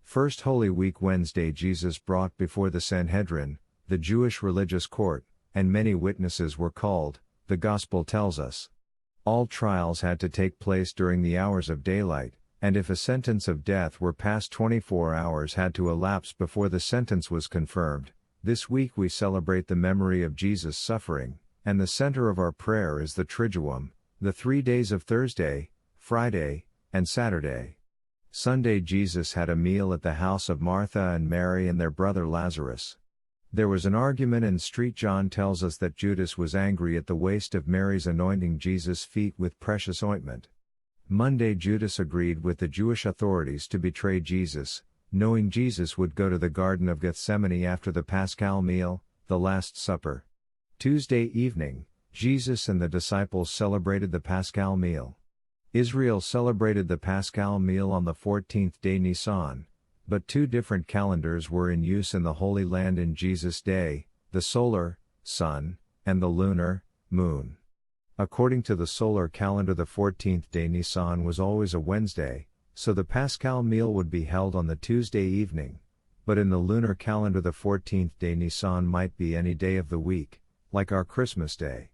First Holy Week Wednesday, Jesus brought before the Sanhedrin, the Jewish religious court, and many witnesses were called, the Gospel tells us. All trials had to take place during the hours of daylight, and if a sentence of death were passed, 24 hours had to elapse before the sentence was confirmed. This week we celebrate the memory of Jesus' suffering, and the center of our prayer is the Triduum, the 3 days of Thursday, Friday, and Saturday. Sunday, Jesus had a meal at the house of Martha and Mary and their brother Lazarus. There was an argument in street. John tells us that Judas was angry at the waste of Mary's anointing Jesus' feet with precious ointment. Monday, Judas agreed with the Jewish authorities to betray Jesus, knowing Jesus would go to the Garden of Gethsemane after the Paschal Meal, the Last Supper. Tuesday evening, Jesus and the disciples celebrated the Paschal Meal. Israel celebrated the Paschal Meal on the 14th day Nisan, but two different calendars were in use in the Holy Land in Jesus' day, the solar, sun, and the lunar, moon. According to the solar calendar, the 14th day Nisan was always a Wednesday, so the Paschal Meal would be held on the Tuesday evening, but in the lunar calendar the 14th day Nisan might be any day of the week, like our Christmas Day.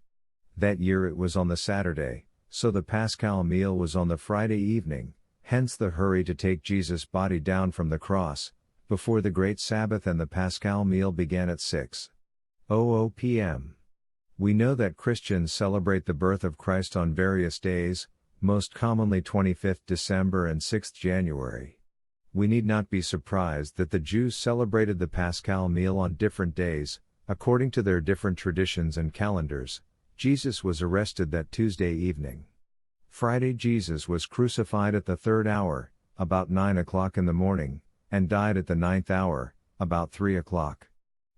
That year it was on the Saturday, so the Paschal Meal was on the Friday evening, hence the hurry to take Jesus' body down from the cross, before the great Sabbath, and the Paschal Meal began at 6:00 p.m. We know that Christians celebrate the birth of Christ on various days, most commonly 25th December and 6th January. We need not be surprised that the Jews celebrated the Paschal Meal on different days, according to their different traditions and calendars. Jesus was arrested that Tuesday evening. Friday, Jesus was crucified at the 3rd hour, about 9 o'clock in the morning, and died at the 9th hour, about 3 o'clock.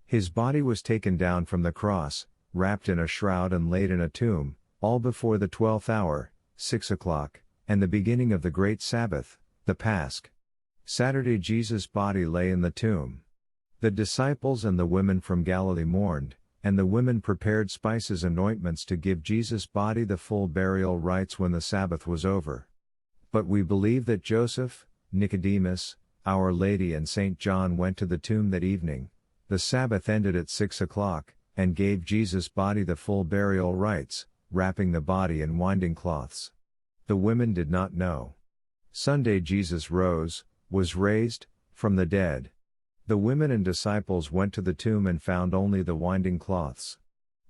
His body was taken down from the cross, wrapped in a shroud and laid in a tomb, all before the 12th hour, 6 o'clock, and the beginning of the great Sabbath, the Pasch. Saturday, Jesus' body lay in the tomb. The disciples and the women from Galilee mourned, and the women prepared spices and ointments to give Jesus' body the full burial rites when the Sabbath was over. But we believe that Joseph, Nicodemus, Our Lady and St. John went to the tomb that evening. The Sabbath ended at 6 o'clock, and gave Jesus' body the full burial rites, wrapping the body in winding cloths. The women did not know. Sunday, Jesus was raised from the dead. The women and disciples went to the tomb and found only the winding cloths.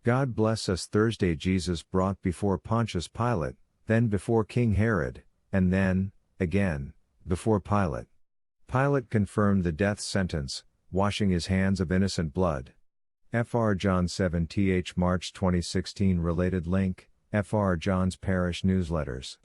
God bless us. Thursday, Jesus brought before Pontius Pilate, then before King Herod, and then, again, before Pilate. Pilate confirmed the death sentence, washing his hands of innocent blood. Fr. John 7th March 2016. Related link, Fr. John's Parish Newsletters.